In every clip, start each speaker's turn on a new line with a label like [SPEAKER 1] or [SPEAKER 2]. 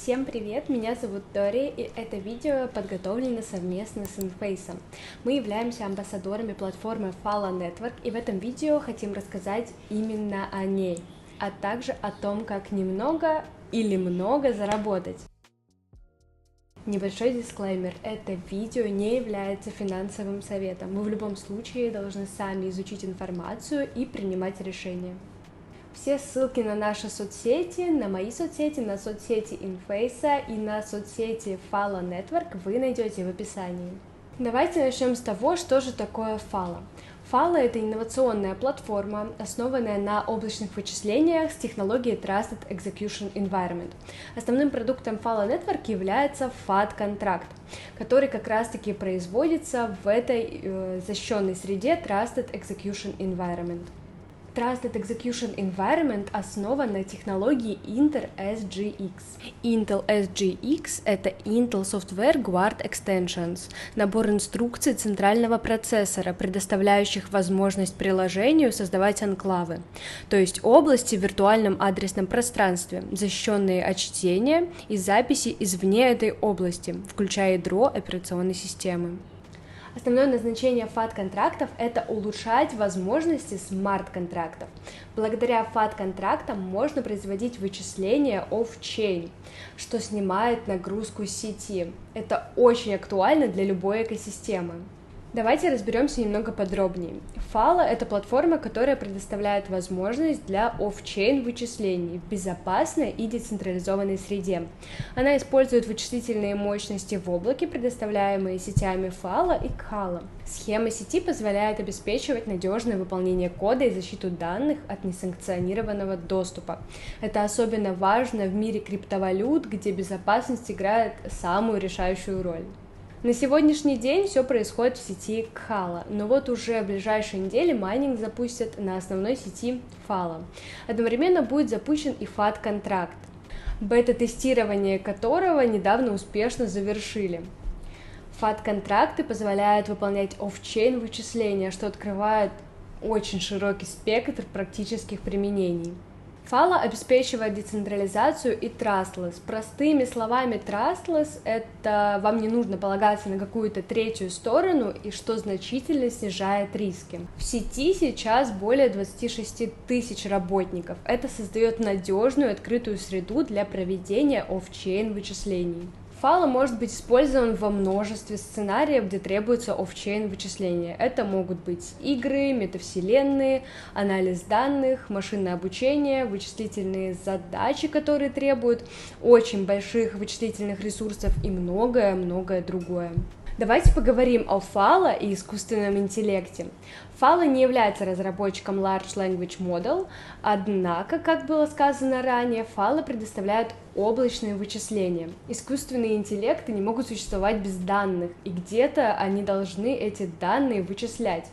[SPEAKER 1] Всем привет, меня зовут Дори, и это видео подготовлено совместно с Inface. Мы являемся амбассадорами платформы Fala Network, и в этом видео хотим рассказать именно о ней, а также о том, как немного или много заработать. Небольшой дисклеймер, это видео не является финансовым советом, вы в любом случае должны сами изучить информацию и принимать решения. Все ссылки на наши соцсети, на мои соцсети, на соцсети Inface и на соцсети Fala Network вы найдете в описании. Давайте начнем с того, что же такое Fala. Fala — это инновационная платформа, основанная на облачных вычислениях с технологией Trusted Execution Environment. Основным продуктом Fala Network является FAT-контракт, который как раз-таки производится в этой защищенной среде Trusted Execution Environment. Trusted Execution Environment основан на технологии Intel SGX. Intel SGX — это Intel Software Guard Extensions, набор инструкций центрального процессора, предоставляющих возможность приложению создавать анклавы, то есть области в виртуальном адресном пространстве, защищенные от чтения и записи извне этой области, включая ядро операционной системы. Основное назначение FAT-контрактов — это улучшать возможности смарт-контрактов. Благодаря FAT-контрактам можно производить вычисления off-chain, что снимает нагрузку сети. Это очень актуально для любой экосистемы. Давайте разберемся немного подробнее. Fala — это платформа, которая предоставляет возможность для off-chain вычислений в безопасной и децентрализованной среде. Она использует вычислительные мощности в облаке, предоставляемые сетями Fala и Khala. Схема сети позволяет обеспечивать надежное выполнение кода и защиту данных от несанкционированного доступа. Это особенно важно в мире криптовалют, где безопасность играет самую решающую роль. На сегодняшний день все происходит в сети Khala, но вот уже в ближайшие недели майнинг запустят на основной сети Fala. Одновременно будет запущен и FAT-контракт, бета-тестирование которого недавно успешно завершили. FAT-контракты позволяют выполнять оффчейн вычисления, что открывает очень широкий спектр практических применений. Fala обеспечивает децентрализацию и trustless. Простыми словами, trustless — это вам не нужно полагаться на какую-то третью сторону, и что значительно снижает риски. В сети сейчас более 26 тысяч работников. Это создает надежную открытую среду для проведения оффчейн вычислений. Fala может быть использован во множестве сценариев, где требуется оффчейн вычисления. Это могут быть игры, метавселенные, анализ данных, машинное обучение, вычислительные задачи, которые требуют очень больших вычислительных ресурсов и многое-многое другое. Давайте поговорим о Fala и искусственном интеллекте. Fala не является разработчиком Large Language Model, однако, как было сказано ранее, Fala предоставляет облачные вычисления. Искусственные интеллекты не могут существовать без данных, и где-то они должны эти данные вычислять.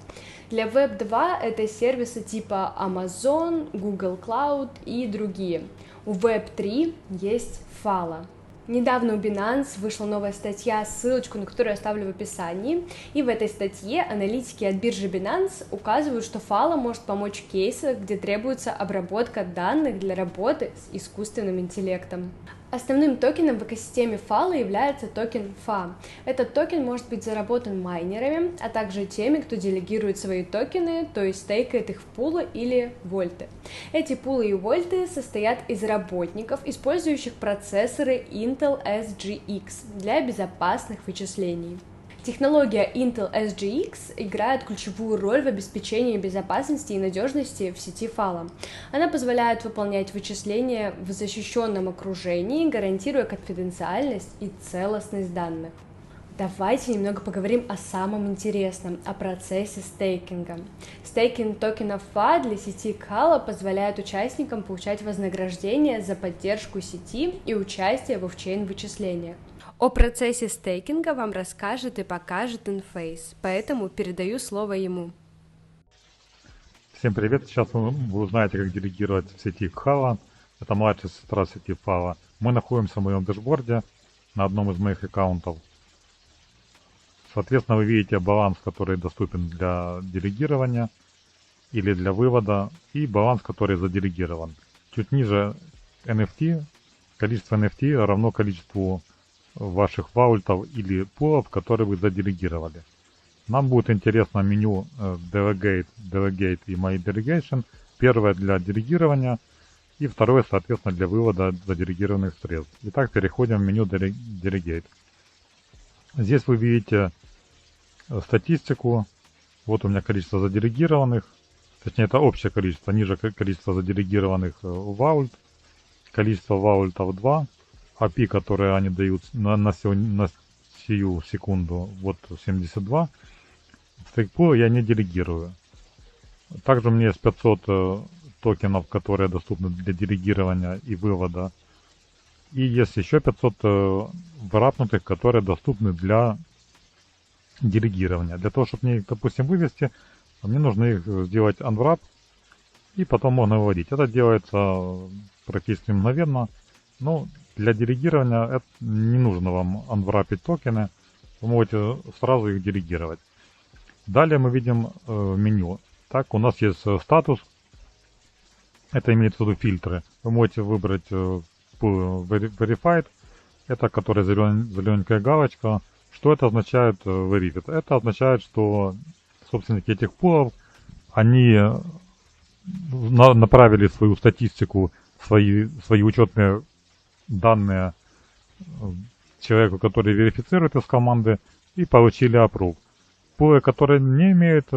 [SPEAKER 1] Для Web 2 это сервисы типа Amazon, Google Cloud и другие. У Web 3 есть Fala. Недавно у Binance вышла новая статья, ссылочку на которую я оставлю в описании, и в этой статье аналитики от биржи Binance указывают, что Fala может помочь в кейсах, где требуется обработка данных для работы с искусственным интеллектом. Основным токеном в экосистеме Fala является токен FA. Этот токен может быть заработан майнерами, а также теми, кто делегирует свои токены, то есть стейкает их в пулы или вольты. Эти пулы и вольты состоят из работников, использующих процессоры Intel SGX для безопасных вычислений. Технология Intel SGX играет ключевую роль в обеспечении безопасности и надежности в сети Fala. Она позволяет выполнять вычисления в защищенном окружении, гарантируя конфиденциальность и целостность данных. Давайте немного поговорим о самом интересном, о процессе стейкинга. Стейкинг токенов FA для сети Khala позволяет участникам получать вознаграждение за поддержку сети и участие в оффчейн вычислениях. О процессе стейкинга вам расскажет и покажет Inface, поэтому передаю слово ему.
[SPEAKER 2] Всем привет! Сейчас вы узнаете, как делегировать в сети Khala. Это младшая сестра сети Fala. Мы находимся в моем дашборде на одном из моих аккаунтов. Соответственно, вы видите баланс, который доступен для делегирования или для вывода, и баланс, который заделегирован. Чуть ниже NFT количество NFT равно количеству ваших ваультов или пулов, которые вы заделегировали. Нам будет интересно меню Delegate и My Delegation. Первое для делегирования и второе, соответственно, для вывода заделегированных средств. Итак, переходим в меню Delegate. Здесь вы видите статистику. Вот у меня количество заделегированных. Точнее, это общее количество. Ниже количество заделегированных ваульт. Количество ваультов 2. API, которые они дают на сию секунду, вот 72. Стейкпул я не делегирую. Также у меня есть 500 токенов, которые доступны для делегирования и вывода. И есть еще 500 врапнутых, которые доступны для делегирования. Для того, чтобы мне их, допустим, вывести, мне нужно их сделать unwrap и потом можно выводить. Это делается практически мгновенно. Но для делегирования это не нужно вам unwrapить токены. Вы можете сразу их делегировать. Далее мы видим меню. Так, у нас есть статус. Это имеется в виду фильтры. Вы можете выбрать Verified. Это которая зелененькая галочка. Что это означает Verified? Это означает, что собственники этих пулов, они направили свою статистику, свои учетные данные человеку, который верифицирует из команды, и получили approve. Пулы, которые не имеют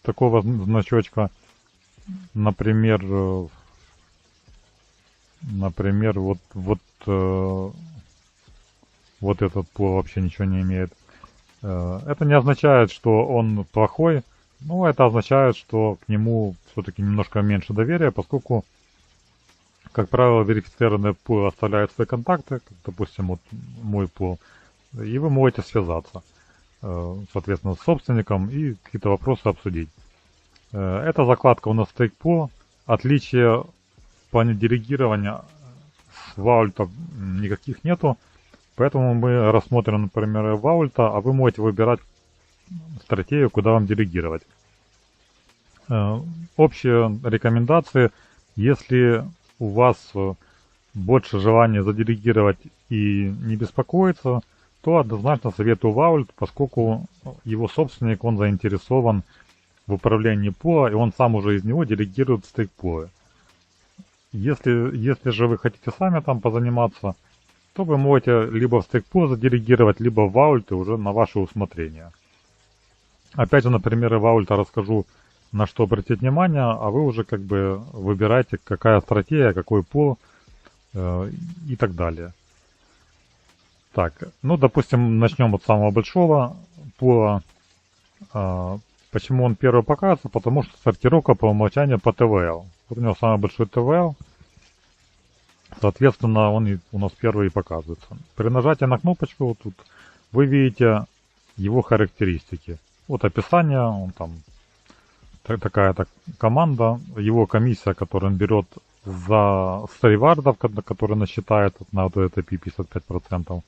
[SPEAKER 2] такого значочка, например, вот этот пул вообще ничего не имеет. Это не означает, что он плохой, но это означает, что к нему все-таки немножко меньше доверия, поскольку, как правило, верифицированные пулы оставляют свои контакты, как, допустим, вот мой пул, и вы можете связаться, соответственно, с собственником и какие-то вопросы обсудить. Эта закладка у нас Stake Отличия в плане делегирования с ваультов никаких нету, поэтому мы рассмотрим, например, ваульта, а вы можете выбирать стратегию, куда вам делегировать. Общие рекомендации: если у вас больше желания заделегировать и не беспокоиться, то однозначно советую ваульт, поскольку его собственник, он заинтересован в управлении пула, и он сам уже из него делегирует стейк-пулы. Если же вы хотите сами там позаниматься, то вы можете либо в стейк-пул заделегировать, либо в ваульты уже на ваше усмотрение. Опять же, на примере ваульта расскажу, на что обратить внимание, а вы уже как бы выбираете, какая стратегия, какой пул и так далее. Так, ну, допустим, начнем от самого большого пула. Почему он первый показывается? Потому что сортировка по умолчанию по TVL. Вот у него самый большой TVL. Соответственно, он у нас первый и показывается. При нажатии на кнопочку вот тут вы видите его характеристики. Вот описание, он там такая-то команда, его комиссия, которую он берет с ревардов, которые он считает на вот этой API 55%.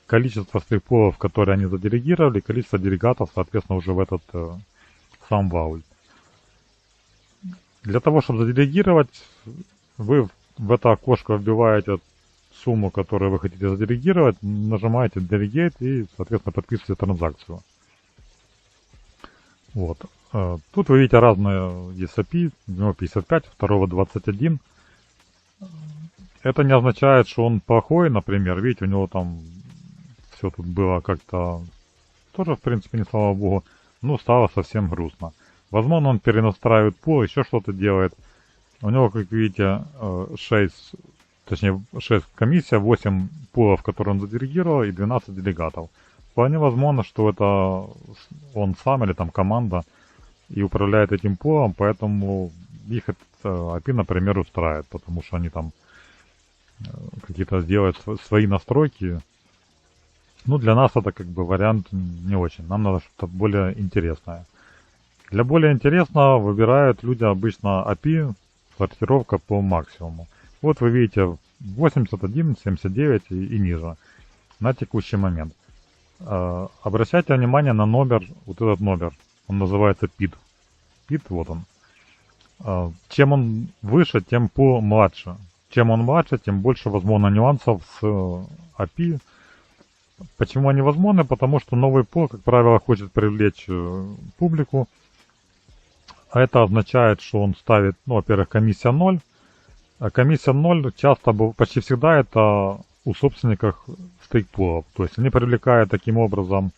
[SPEAKER 2] Количество стейкпулов, которые они заделегировали, количество делегатов, соответственно, уже в этот сам ваульт. Для того, чтобы заделегировать, вы в это окошко вбиваете сумму, которую вы хотите заделегировать, нажимаете Delegate и, соответственно, подписываете транзакцию. Вот. Тут вы видите разные API, у него 55, второго 21. Это не означает, что он плохой, например. Видите, у него там все тут было как-то тоже, в принципе, не слава богу, но стало совсем грустно. Возможно, он перенастраивает пул, еще что-то делает. У него, как видите, 6 комиссия, 8 пулов, которые он заделегировал, и 12 делегатов. Вполне возможно, что это он сам или там команда и управляет этим пулом, поэтому их API, например, устраивает, потому что они там какие-то делают свои настройки. Ну, для нас это как бы вариант не очень. Нам надо что-то более интересное. Для более интересного выбирают люди обычно API, сортировка по максимуму. Вот вы видите 81, 79 и ниже на текущий момент. Обращайте внимание на номер, вот этот номер, он называется PID. PID, вот он. Чем он выше, тем по младше. чем он младше, тем больше возможно нюансов с API. Почему они возможны? Потому что новый пул, как правило, хочет привлечь публику. А это означает, что он ставит, ну, во-первых, комиссия 0. А комиссия 0 часто, почти всегда это у собственников стейкпулов. То есть они привлекают таким образом,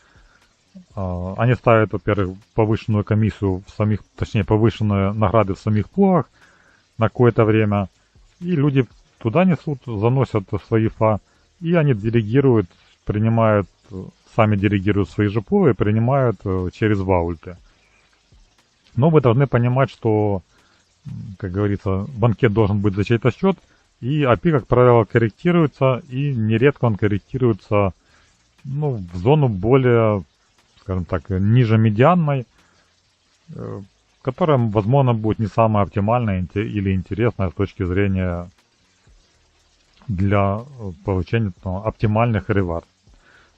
[SPEAKER 2] они ставят, во-первых, повышенную комиссию в самих, точнее, повышенные награды в самих пулах на какое-то время. И люди туда несут, заносят свои фа, и они делегируют, принимают, сами делегируют свои же пулы и принимают через ваульты. Но вы должны понимать, что, как говорится, банкет должен быть за чей-то счет, и API, как правило, корректируется, и нередко он корректируется, ну, в зону более, скажем так, ниже медианной, которая, возможно, будет не самая оптимальная или интересная с точки зрения для получения оптимальных ревард.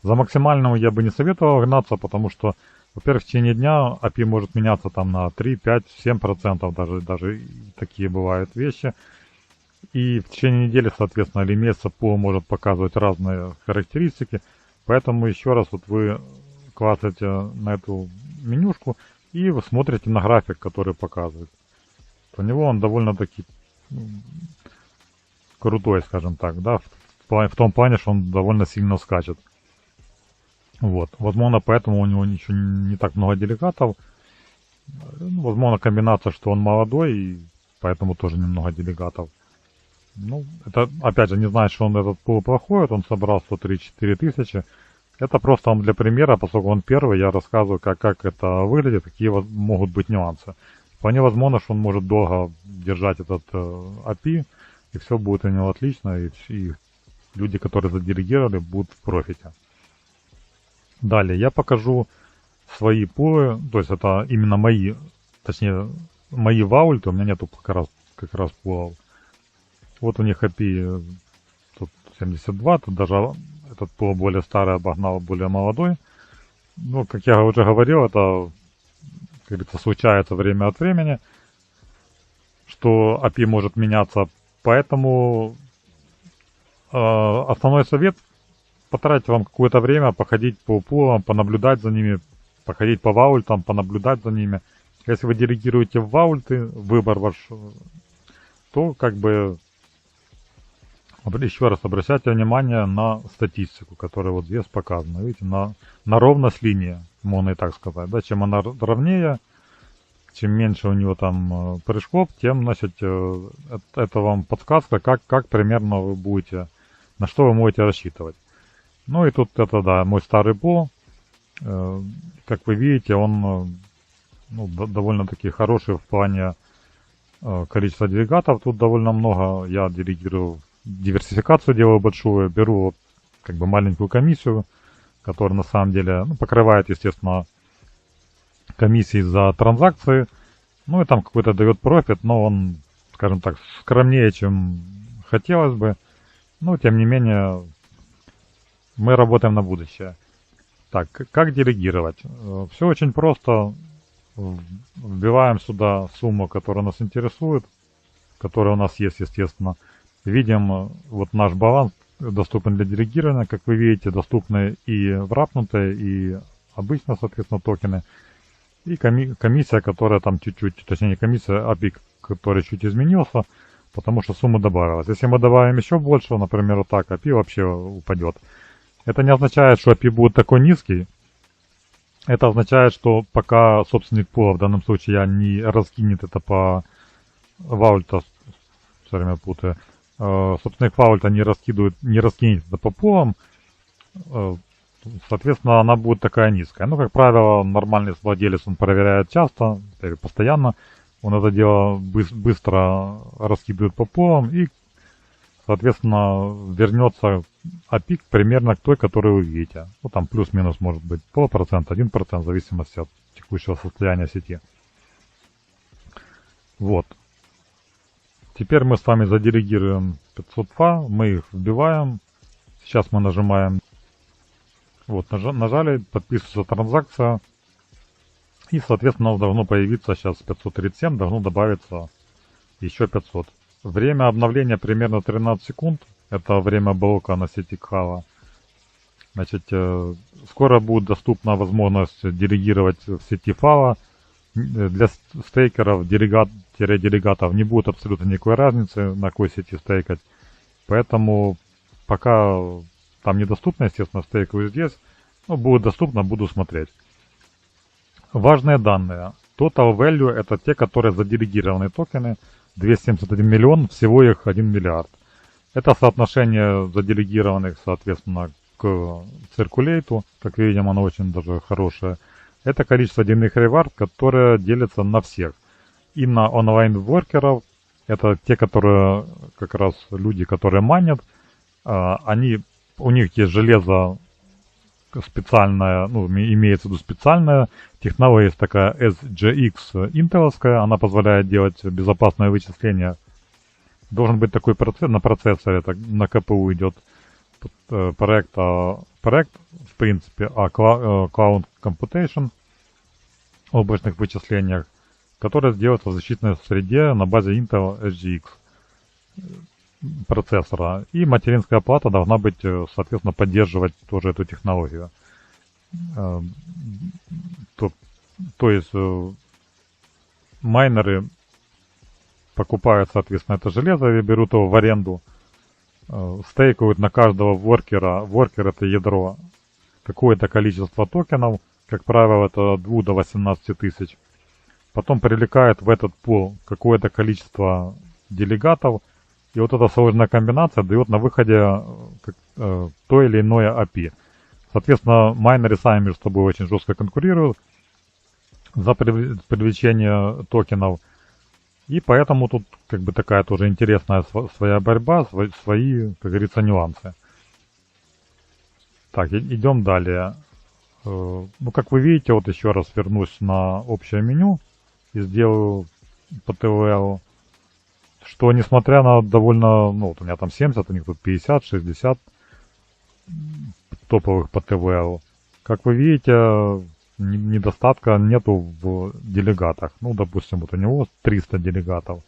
[SPEAKER 2] За максимального я бы не советовал гнаться, потому что, во-первых, в течение дня API может меняться там на 3, 5, 7%, даже такие бывают вещи. И в течение недели, соответственно, или месяца пул может показывать разные характеристики. Поэтому еще раз вот вы клацаете на эту менюшку и вы смотрите на график, который показывает. У него он довольно-таки крутой, скажем так, да, в том плане, что он довольно сильно скачет. Вот, возможно, поэтому у него еще не так много делегатов. Возможно, комбинация, что он молодой, и поэтому тоже немного делегатов. Ну, это, опять же, не значит, что он этот пул плохой, он собрал 134 тысячи. Это просто вам для примера, поскольку он первый, я рассказываю, как это выглядит, какие могут быть нюансы. Вполне возможно, что он может долго держать этот API, и все будет у него отлично, и люди, которые заделегировали, будут в профите. Далее я покажу свои пулы, то есть это именно мои, точнее, мои ваульты, у меня нету как раз пулов. Вот у них API тут 72, тут даже этот пул более старый обогнал более молодой. Ну, как я уже говорил, это, как говорится, случается время от времени, что API может меняться, поэтому основной совет — потратить вам какое-то время, походить по пулам, понаблюдать за ними, походить по ваультам, понаблюдать за ними. Если вы делегируете в ваульты выбор ваш, то как бы еще раз обращайте внимание на статистику, которая вот здесь показана. Видите, на ровность линии, можно и так сказать. Да? Чем она ровнее, чем меньше у него там прыжков, тем, значит, это вам подсказка, как примерно вы будете, на что вы можете рассчитывать. Ну и тут это, да, мой старый пул. Как вы видите, он довольно-таки хороший в плане количества делегатов. Тут довольно много. Я делегирую, диверсификацию делаю большую. Беру как бы маленькую комиссию, которая на самом деле покрывает, естественно, комиссии за транзакции. Ну и там какой-то дает профит, но он, скажем так, скромнее, чем хотелось бы. Но тем не менее, мы работаем на будущее. Так, как делегировать? Все очень просто. Вбиваем сюда сумму, которая нас интересует, которая у нас есть, естественно. Видим вот наш баланс доступен для делегирования. Как вы видите, доступны и врапнутые, и обычно, соответственно, токены. И комиссия, которая там чуть-чуть, точнее не комиссия, API, который чуть изменился, потому что сумма добавилась. Если мы добавим еще больше, например, вот так, API вообще упадет. Это не означает, что API будет такой низкий. Это означает, что пока собственник пула, в данном случае я не раскинет это по ваульта, все время путаю, собственник ваульта не раскинет это по пулам, соответственно, она будет такая низкая. Ну, как правило, нормальный владелец, он проверяет часто, или постоянно. Он это дело быстро раскидывает по пулам и, соответственно, вернется API примерно к той, которую вы видите. Ну, там плюс-минус может быть 0,5%, 1%, в зависимости от текущего состояния сети. Вот. Теперь мы с вами заделегируем 500 фа, мы их вбиваем. Сейчас мы нажимаем, вот, нажали, подписывается транзакция. И, соответственно, должно появиться сейчас 537, должно добавиться еще 500. Время обновления примерно 13 секунд. Это время блока на сети Khala. Значит, скоро будет доступна возможность делегировать в сети Fala. Для стейкеров, делегатов не будет абсолютно никакой разницы, на какой сети стейкать. Поэтому пока там недоступно, естественно, стейкаю здесь. Но будет доступно, буду смотреть. Важные данные. Total value — это те, которые заделегированные токены. 271 миллион, всего их 1 миллиард. Это соотношение заделегированных, соответственно, к циркулейту. Как видим, оно очень даже хорошее. Это количество денных ревард, которые делятся на всех. И на онлайн-воркеров, это те, которые, как раз люди, которые майнят, у них есть железо специальная, ну, имеется в виду специальная технология, есть такая SGX интеловская, она позволяет делать безопасное вычисление. Должен быть такой процесс на процессоре, так, на КПУ идет проект, в принципе, Cloud Computation, облачных вычислениях, которые сделаются в защитной среде на базе Intel SGX процессора. И материнская плата должна быть, соответственно, поддерживать тоже эту технологию. То есть майнеры покупают, соответственно, это железо и берут его в аренду, стейкают на каждого воркера, воркер — это ядро, какое-то количество токенов, как правило, это от 2 до 18 тысяч. Потом привлекают в этот пул какое-то количество делегатов, и вот эта сложная комбинация дает на выходе то или иное API. Соответственно, майнеры сами между собой очень жестко конкурируют за привлечение токенов. И поэтому тут как бы такая тоже интересная своя борьба, свои, как говорится, нюансы. Так, идем далее. Ну, как вы видите, вот еще раз вернусь на общее меню и сделаю по TVL, что несмотря на довольно, ну, вот у меня там 70, у них тут 50, 60 топовых по TVL. Как вы видите, недостатка нету в делегатах. Ну, допустим, вот у него 300 делегатов,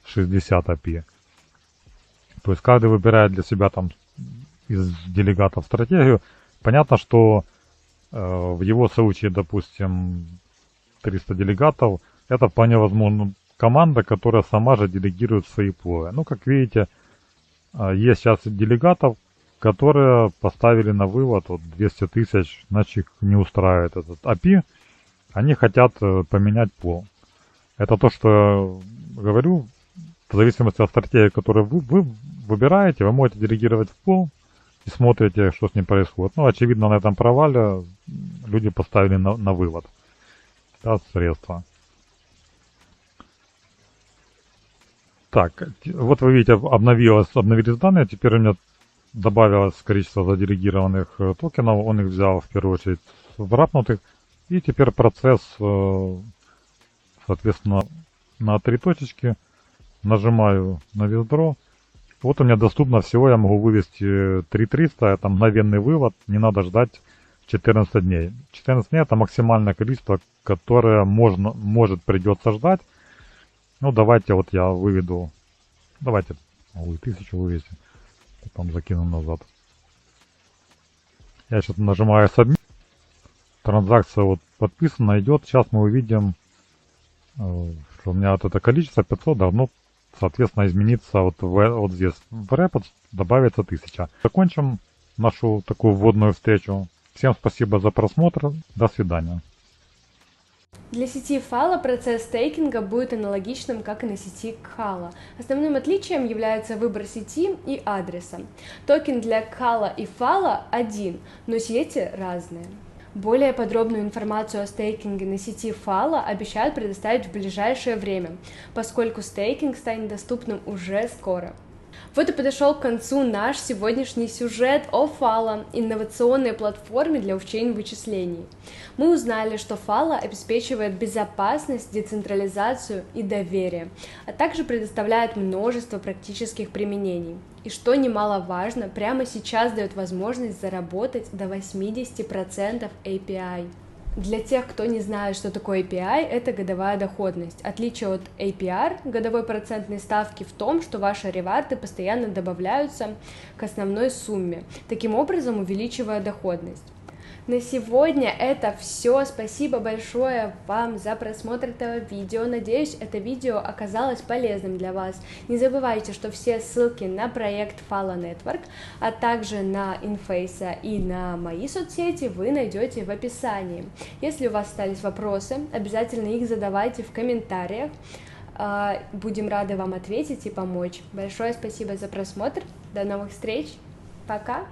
[SPEAKER 2] 60 API. То есть каждый выбирает для себя там из делегатов стратегию. Понятно, что в его случае, допустим, 300 делегатов, это вполне возможно команда, которая сама же делегирует свои пулы. Ну, как видите, есть сейчас делегатов, которые поставили на вывод вот 200 тысяч, значит их не устраивает этот API, они хотят поменять пул. Это то, что я говорю, в зависимости от стратегии, которую вы выбираете, вы можете делегировать в пул и смотрите, что с ним происходит. Ну, очевидно, на этом провале люди поставили на вывод, да, средства. Так, вот вы видите, обновились данные, теперь у меня добавилось количество заделегированных токенов, он их взял в первую очередь в рапнутых, и теперь процесс, соответственно, на 3 точечки, нажимаю на withdraw. Вот у меня доступно всего, я могу вывести 3300, это мгновенный вывод, не надо ждать 14 дней. 14 дней это максимальное количество, которое придется ждать. Ну, давайте вот я выведу, давайте, могу и 1000 вывести, потом закину назад. Я сейчас нажимаю Submit, транзакция вот подписана, идет. Сейчас мы увидим, что у меня вот это количество 500 должно, соответственно, измениться вот здесь. В Rapid добавится 1000. Закончим нашу такую вводную встречу. Всем спасибо за просмотр, до свидания.
[SPEAKER 1] Для сети Fala процесс стейкинга будет аналогичным, как и на сети Khala. Основным отличием является выбор сети и адреса. Токен для Khala и Fala один, но сети разные. Более подробную информацию о стейкинге на сети Fala обещают предоставить в ближайшее время, поскольку стейкинг станет доступным уже скоро. Вот и подошел к концу наш сегодняшний сюжет о Fala, инновационной платформе для офчейн-вычислений. Мы узнали, что Fala обеспечивает безопасность, децентрализацию и доверие, а также предоставляет множество практических применений. И что немаловажно, прямо сейчас дает возможность заработать до 80% API. Для тех, кто не знает, что такое API, это годовая доходность. Отличие от APR, годовой процентной ставки, в том, что ваши реварды постоянно добавляются к основной сумме, таким образом увеличивая доходность. На сегодня это все. Спасибо большое вам за просмотр этого видео. Надеюсь, это видео оказалось полезным для вас. Не забывайте, что все ссылки на проект Fala Network, а также на Inface и на мои соцсети вы найдете в описании. Если у вас остались вопросы, обязательно их задавайте в комментариях. Будем рады вам ответить и помочь. Большое спасибо за просмотр. До новых встреч. Пока.